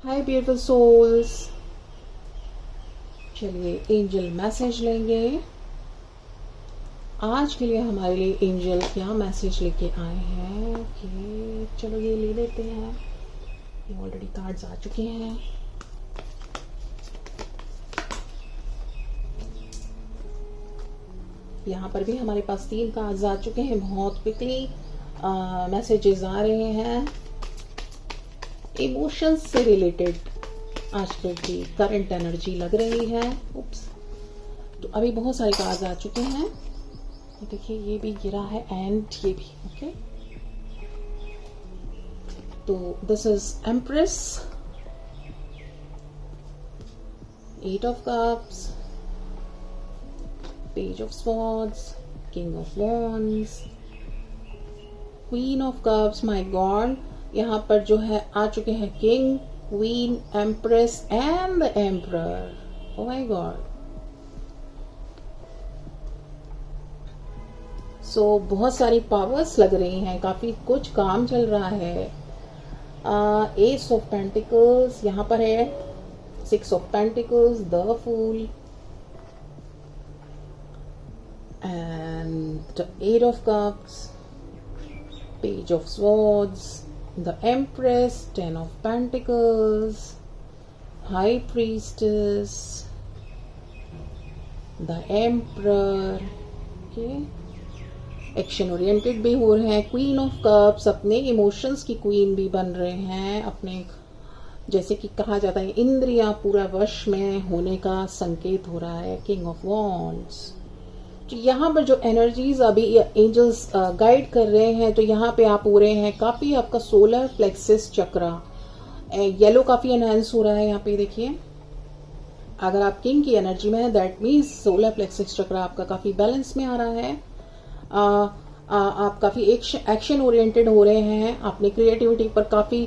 हाय beautiful souls, चलिए angel message लेंगे। आज के लिए हमारे लिए एंजल क्या मैसेज लेके आए हैं कि चलो ये ले लेते हैं। ये ऑलरेडी कार्ड्स आ चुके हैं। यहाँ पर भी हमारे पास 3 कार्ड्स आ चुके हैं। बहुत क्विकली मैसेजेस आ रहे हैं इमोशंस से रिलेटेड। आजकल की करंट एनर्जी लग रही है। उप्स, तो अभी बहुत सारे कार्ड्स आ चुके हैं। देखिए ये भी गिरा है एंड ये भी। ओके, तो this is empress, 8 of cups, page of swords, king of wands, queen of cups. My god, यहाँ पर जो है आ चुके हैं king, queen, empress and the emperor. Oh my god, so बहुत सारी पावर्स लग रही हैं, काफी कुछ काम चल रहा है। एस ऑफ पेंटिकल्स यहाँ पर है, 6 of pentacles, the fool and 8 of cups, page of swords, the Empress, 10 of Pentacles, High Priestess, the Emperor। okay? Action oriented भी हो रहे हैं। क्वीन ऑफ कप्स, अपने इमोशंस की क्वीन भी बन रहे हैं। अपने जैसे कि कहा जाता है इंद्रियां पूरा वश में होने का संकेत हो रहा है। किंग ऑफ वॉन्ड्स, तो यहाँ पर जो एनर्जीज अभी एंजल्स गाइड कर रहे हैं, तो यहाँ पे आप हो रहे हैं काफी, आपका सोलर प्लेक्सिस चक्रा येलो काफी एनहांस हो रहा है। यहाँ पे देखिए, अगर आप किंग की एनर्जी में है दैट मीन्स सोलर प्लेक्सिस चक्रा आपका काफी बैलेंस में आ रहा है। आप काफी एक्शन ओरिएंटेड हो रहे हैं। अपनी क्रिएटिविटी पर काफी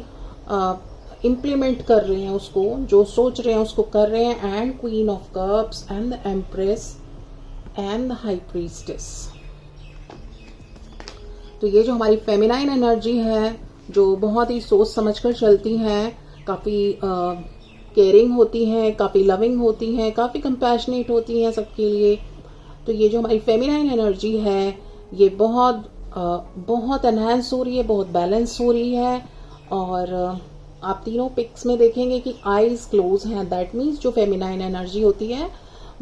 इम्प्लीमेंट कर रहे हैं, उसको जो सोच रहे हैं उसको कर रहे हैं। And queen of cups and the empress and the high priestess. तो ये जो हमारी फेमिनाइन एनर्जी है, जो बहुत ही सोच समझकर चलती हैं, काफी केयरिंग होती हैं, काफी लविंग होती हैं, काफी कंपैशनेट होती हैं सबके लिए। तो ये जो हमारी फेमिनाइन एनर्जी है, ये बहुत एनहांस हो रही है, बहुत बैलेंस हो रही है। और आप तीनों पिक्स में देखेंगे कि आईज क्लोज हैं। दैट मीन्स जो फेमिनाइन एनर्जी होती है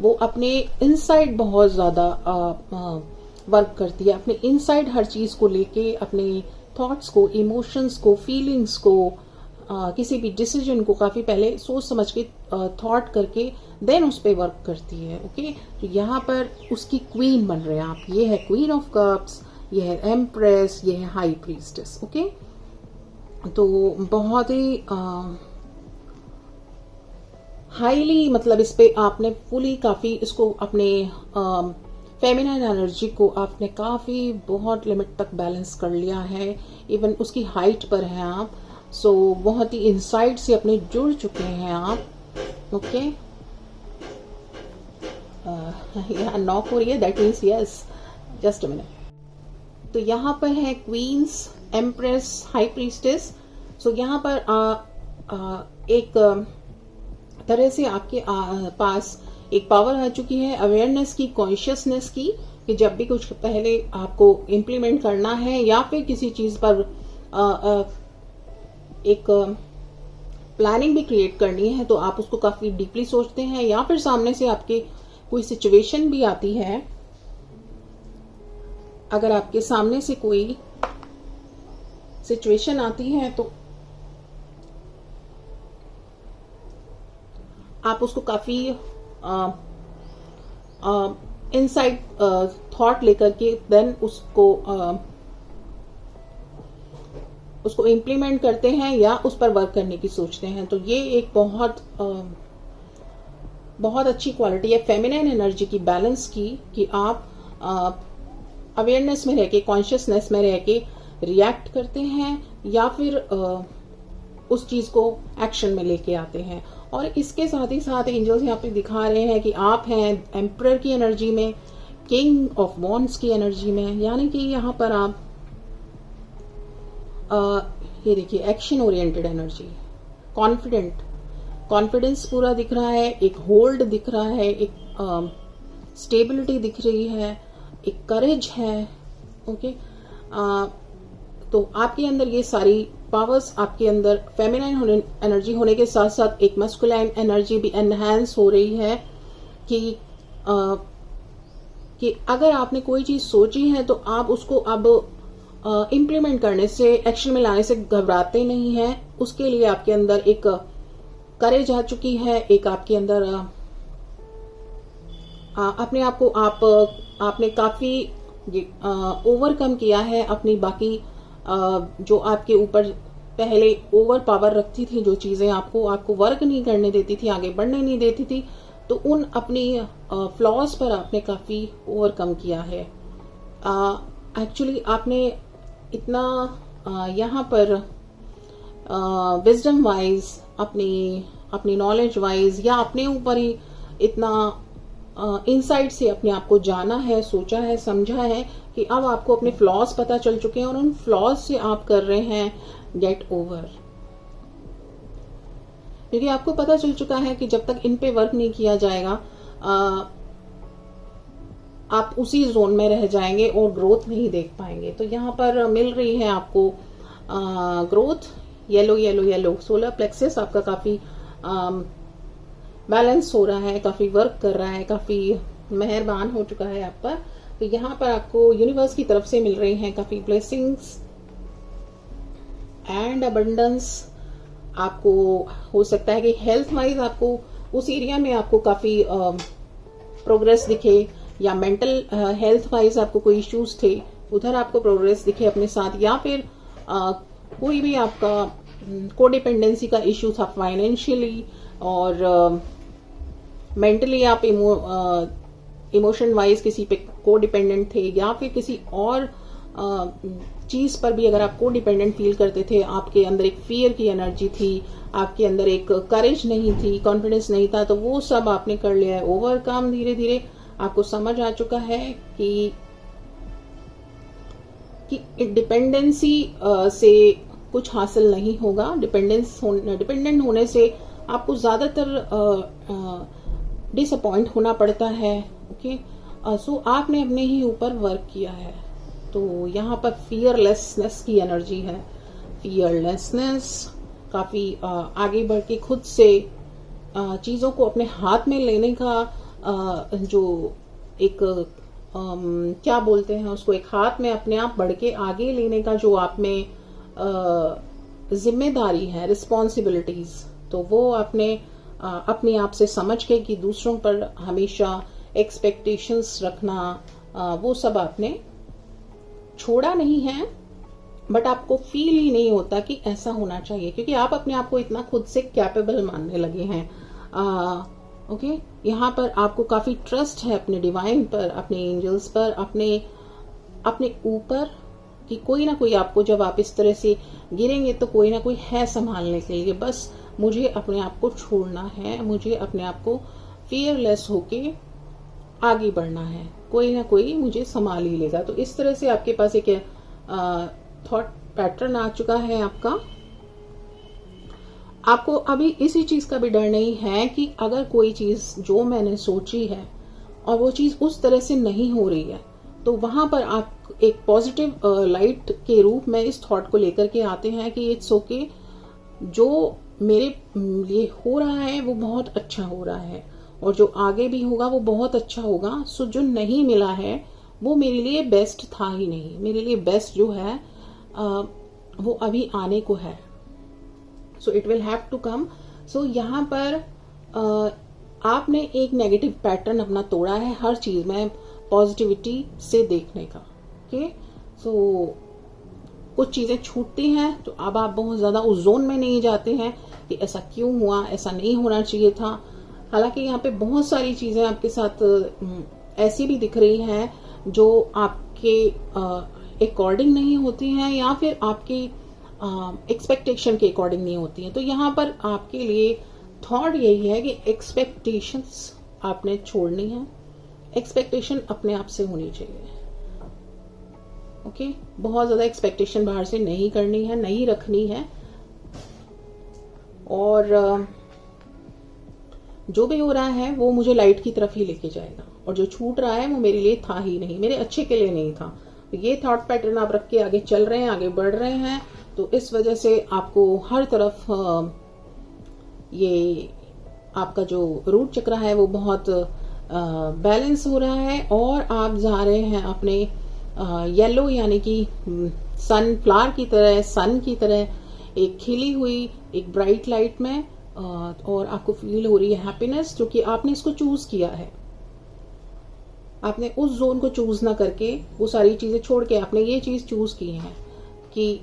वो अपने इनसाइड बहुत ज्यादा वर्क करती है। अपने इनसाइड हर चीज को लेके, अपने थॉट्स को, इमोशंस को, फीलिंग्स को, किसी भी डिसीजन को काफी पहले सोच समझ के थॉट करके देन उस पर वर्क करती है। ओके, तो यहाँ पर उसकी क्वीन बन रहे हैं आप। ये है क्वीन ऑफ कप्स, ये है एम्प्रेस, ये है हाई प्रीस्टेस। ओके, तो बहुत ही हाईली, मतलब इस पे आपने फुली काफी इसको अपने फेमिनाइन एनर्जी को आपने काफी बहुत लिमिट तक बैलेंस कर लिया है। इवन उसकी हाइट पर है आप। सो बहुत ही इनसाइड से अपने जुड़ चुके हैं आप। ओके, यहाँ नॉक हो रही है, that means yes, just a minute. तो यहाँ पर है क्वींस, एम्प्रेस, हाई प्रीस्टेस। सो यहाँ पर एक तरह से आपके पास एक पावर आ चुकी है अवेयरनेस की, कॉन्शियसनेस की, कि जब भी कुछ पहले आपको इम्प्लीमेंट करना है या फिर किसी चीज पर एक प्लानिंग भी क्रिएट करनी है, तो आप उसको काफी डीपली सोचते हैं। या फिर सामने से आपके कोई सिचुएशन भी आती है, अगर आपके सामने से कोई सिचुएशन आती है तो आप उसको काफी इनसाइड थॉट लेकर के देन उसको इम्प्लीमेंट करते हैं या उस पर वर्क करने की सोचते हैं। तो ये एक बहुत अच्छी क्वालिटी है फेमिनाइन एनर्जी की, बैलेंस की, कि आप अवेयरनेस में रह के, कॉन्शियसनेस में रह के रिएक्ट करते हैं या फिर उस चीज को एक्शन में लेके आते हैं। और इसके साथ ही साथ एंजल्स यहाँ पे दिखा रहे हैं कि आप हैं एम्परर की एनर्जी में, किंग ऑफ वॉन्ड्स की एनर्जी में, यानी कि यहाँ पर आप ये देखिए एक्शन ओरिएंटेड एनर्जी, कॉन्फिडेंस पूरा दिख रहा है, एक होल्ड दिख रहा है, एक स्टेबिलिटी दिख रही है, एक करेज है। ओके, तो आपके अंदर ये सारी पावर्स, आपके अंदर फेमिनाइन एनर्जी होने के साथ साथ एक मस्कुलाइन एनर्जी भी एनहांस हो रही है कि अगर आपने कोई चीज सोची है तो आप उसको अब इम्प्लीमेंट करने से, एक्शन में लाने से घबराते नहीं हैं। उसके लिए आपके अंदर एक करेज आ चुकी है, एक आपके अंदर अपने आप को आपने काफी ओवरकम किया है अपनी बाकी जो आपके ऊपर पहले ओवर पावर रखती थी, जो चीजें आपको वर्क नहीं करने देती थी, आगे बढ़ने नहीं देती थी, तो उन अपनी फ्लॉज पर आपने काफी ओवरकम किया है। एक्चुअली आपने इतना यहाँ पर विजडम वाइज, अपनी नॉलेज वाइज या अपने ऊपर ही इतना इनसाइट से अपने आप को जाना है, सोचा है, समझा है कि अब आपको अपने फ्लॉज पता चल चुके हैं और उन फ्लॉज से आप कर रहे हैं गेट ओवर। क्योंकि आपको पता चल चुका है कि जब तक इन पे वर्क नहीं किया जाएगा आप उसी जोन में रह जाएंगे और ग्रोथ नहीं देख पाएंगे। तो यहाँ पर मिल रही है आपको growth. Yellow yellow yellow solar plexus आपका काफी बैलेंस हो रहा है, काफी वर्क कर रहा है, काफी मेहरबान हो चुका है आप पर। तो यहाँ पर आपको यूनिवर्स की तरफ से मिल रही हैं काफी ब्लेसिंग्स एंड अबंडेंस। आपको हो सकता है कि हेल्थ वाइज आपको उस एरिया में आपको काफी प्रोग्रेस दिखे, या मेंटल हेल्थ वाइज आपको कोई इश्यूज थे उधर आपको प्रोग्रेस दिखे अपने साथ, या फिर कोई भी आपका कोडिपेंडेंसी का इश्यू था फाइनेंशियली और मेंटली आप इमोशन वाइज किसी पे कोडिपेंडेंट थे, या फिर किसी और चीज पर भी अगर आप कोडिपेंडेंट फील करते थे, आपके अंदर एक फियर की एनर्जी थी, आपके अंदर एक करेज नहीं थी, कॉन्फिडेंस नहीं था, तो वो सब आपने कर लिया है ओवरकम। धीरे धीरे आपको समझ आ चुका है कि डिपेंडेंसी से कुछ हासिल नहीं होगा। डिपेंडेंट होने से आपको ज्यादातर डिसअपॉइंट होना पड़ता है। ओके, सो आपने अपने ही ऊपर वर्क किया है। तो यहाँ पर फियरलेसनेस की एनर्जी है। फियरलेसनेस काफी आगे बढ़ के खुद से चीजों को अपने हाथ में लेने का जो एक क्या बोलते हैं उसको, एक हाथ में अपने आप बढ़ के आगे लेने का जो आप में जिम्मेदारी है, रिस्पॉन्सिबिलिटीज, तो वो आपने अपने आप से समझ के कि दूसरों पर हमेशा एक्सपेक्टेशंस रखना, वो सब आपने छोड़ा नहीं है, बट आपको फील ही नहीं होता कि ऐसा होना चाहिए, क्योंकि आप अपने आप को इतना खुद से कैपेबल मानने लगे हैं। ओके, यहाँ पर आपको काफी ट्रस्ट है अपने डिवाइन पर, अपने एंजल्स पर, अपने ऊपर, कि कोई ना कोई आपको, जब आप इस तरह से गिरेंगे तो कोई ना कोई है संभालने के लिए। बस मुझे अपने आप को छोड़ना है, मुझे अपने आप को फियरलेस होके आगे बढ़ना है, कोई ना कोई मुझे संभाल ही लेगा। तो इस तरह से आपके पास एक थॉट पैटर्न आ चुका है आपका। आपको अभी इसी चीज का भी डर नहीं है कि अगर कोई चीज जो मैंने सोची है और वो चीज उस तरह से नहीं हो रही है, तो वहां पर आप एक पॉजिटिव लाइट के रूप में इस थॉट को लेकर के आते हैं कि इट्स ओके, जो मेरे लिए हो रहा है वो बहुत अच्छा हो रहा है, और जो आगे भी होगा वो बहुत अच्छा होगा। सो जो नहीं मिला है वो मेरे लिए बेस्ट था ही नहीं, मेरे लिए बेस्ट जो है वो अभी आने को है। So it will have to come. So यहाँ पर आपने एक नेगेटिव पैटर्न अपना तोड़ा है हर चीज में पॉजिटिविटी से देखने का। ओके, सो कुछ चीजें छूटती हैं तो अब आप बहुत ज्यादा उस जोन में नहीं जाते हैं कि ऐसा क्यों हुआ, ऐसा नहीं होना चाहिए था। हालांकि यहाँ पे बहुत सारी चीजें आपके साथ ऐसी भी दिख रही हैं जो आपके अकॉर्डिंग नहीं होती हैं, या फिर आपके एक्सपेक्टेशन के अकॉर्डिंग नहीं होती हैं। तो यहाँ पर आपके लिए थॉट यही है कि एक्सपेक्टेशंस आपने छोड़नी है, एक्सपेक्टेशन अपने आप से होनी चाहिए। ओके, बहुत ज्यादा एक्सपेक्टेशन बाहर से नहीं करनी है, नहीं रखनी है। और जो भी हो रहा है वो मुझे लाइट की तरफ ही लेके जाएगा, और जो छूट रहा है वो मेरे लिए था ही नहीं, मेरे अच्छे के लिए नहीं था। तो ये थॉट पैटर्न आप रख के आगे चल रहे हैं, आगे बढ़ रहे हैं, तो इस वजह से आपको हर तरफ ये आपका जो रूट चक्र है वो बहुत बैलेंस हो रहा है, और आप जा रहे हैं अपने येलो यानी कि सनफ्लावर की तरह, सन की तरह एक खिली हुई एक ब्राइट लाइट में, और आपको फील हो रही है हैप्पीनेस, क्योंकि आपने इसको चूज किया है। आपने उस जोन को चूज ना करके वो सारी चीजें छोड़ के आपने ये चीज चूज की है कि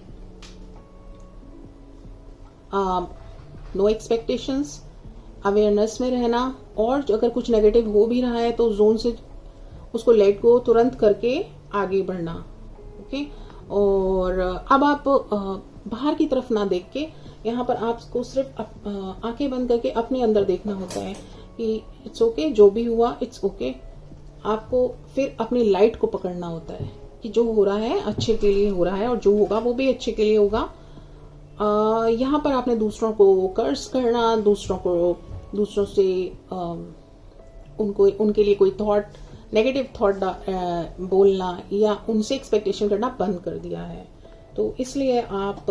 नो एक्सपेक्टेशंस, अवेयरनेस में रहना, और अगर कुछ नेगेटिव हो भी रहा है तो जोन से उसको लेट गो तुरंत करके आगे बढ़ना। ओके, और अब आप बाहर की तरफ ना देख के यहाँ पर आपको सिर्फ आंखें बंद करके अपने अंदर देखना होता है कि इट्स ओके, जो भी हुआ इट्स ओके। आपको फिर अपनी लाइट को पकड़ना होता है कि जो हो रहा है अच्छे के लिए हो रहा है, और जो होगा वो भी अच्छे के लिए होगा। यहाँ पर आपने दूसरों को कर्स करना, दूसरों से उनके लिए कोई थॉट, नेगेटिव थॉट बोलना या उनसे एक्सपेक्टेशन करना बंद कर दिया है। तो इसलिए आप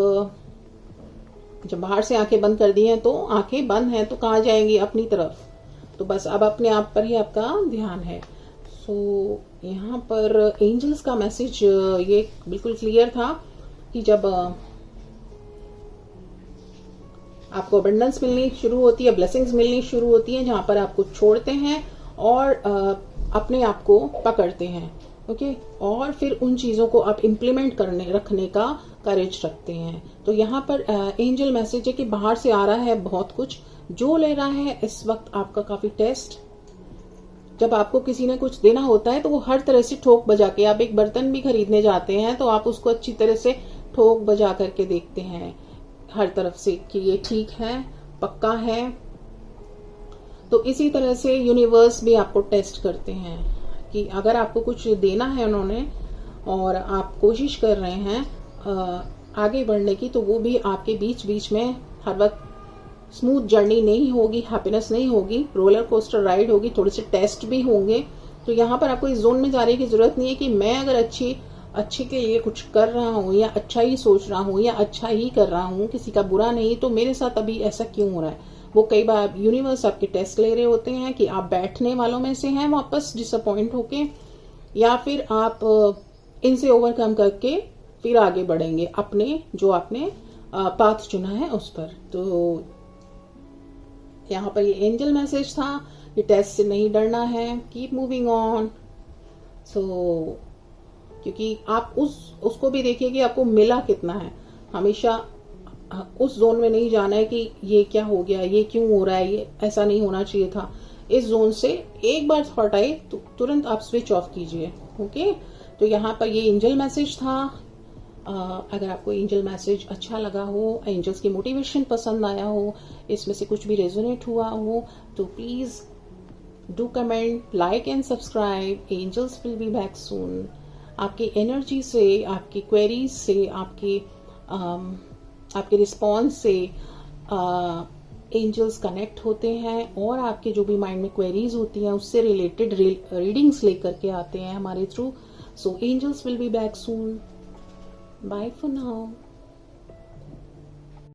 जब बाहर से आंखें बंद कर दी हैं तो आंखें बंद हैं तो कहाँ जाएंगी? अपनी तरफ। तो बस अब अपने आप पर ही आपका ध्यान है। सो यहाँ पर एंजल्स का मैसेज ये बिल्कुल क्लियर था कि जब आपको अबंडेंस मिलनी शुरू होती है, ब्लेसिंग्स मिलनी शुरू होती हैं, जहां पर आपको छोड़ते हैं और अपने आप को पकड़ते हैं। ओके, और फिर उन चीजों को आप इम्प्लीमेंट रखने का करेज रखते हैं। तो यहाँ पर एंजल मैसेज है कि बाहर से आ रहा है बहुत कुछ, जो ले रहा है इस वक्त आपका काफी टेस्ट। जब आपको किसी ने कुछ देना होता है तो वो हर तरह से ठोक बजा के, आप एक बर्तन भी खरीदने जाते हैं तो आप उसको अच्छी तरह से ठोक बजा करके देखते हैं हर तरफ से कि ये ठीक है, पक्का है। तो इसी तरह से यूनिवर्स भी आपको टेस्ट करते हैं कि अगर आपको कुछ देना है उन्होंने और आप कोशिश कर रहे हैं आगे बढ़ने की, तो वो भी आपके बीच बीच में हर वक्त स्मूथ जर्नी नहीं होगी, हैप्पीनेस नहीं होगी, रोलर कोस्टर राइड होगी, थोड़े से टेस्ट भी होंगे। तो यहाँ पर आपको इस जोन में जाने की जरूरत नहीं है कि मैं अगर अच्छे के लिए कुछ कर रहा हूँ या अच्छा ही सोच रहा हूँ या अच्छा ही कर रहा हूँ, किसी का बुरा नहीं, तो मेरे साथ अभी ऐसा क्यों हो रहा है। वो कई बार यूनिवर्स आपके टेस्ट ले रहे होते हैं कि आप बैठने वालों में से हैं वापस डिसअपॉइंट होके, या फिर आप इनसे ओवरकम करके फिर आगे बढ़ेंगे अपने जो आपने पाथ चुना है उस पर। तो यहाँ पर ये एंजल मैसेज था कि टेस्ट से नहीं डरना है, कीप मूविंग ऑन। सो क्योंकि आप उसको भी देखिए कि आपको मिला कितना है। हमेशा उस जोन में नहीं जाना है कि ये क्या हो गया, ये क्यों हो रहा है, ये ऐसा नहीं होना चाहिए था। इस जोन से एक बार थॉट आए तो तुरंत आप स्विच ऑफ कीजिए। ओके, तो यहाँ पर ये एंजल मैसेज था। अगर आपको एंजल मैसेज अच्छा लगा हो, एंजल्स की मोटिवेशन पसंद आया हो, इसमें से कुछ भी रेजोनेट हुआ हो, तो please do comment, like and subscribe. Angels will be back soon. आपकी एनर्जी से, आपकी क्वेरीज से, आपके रिस्पॉन्स से एंजल्स कनेक्ट होते हैं और आपके जो भी माइंड में क्वेरीज होती हैं उससे रिलेटेड रीडिंग्स लेकर के आते हैं हमारे through. So angels will be back soon. Bye for now.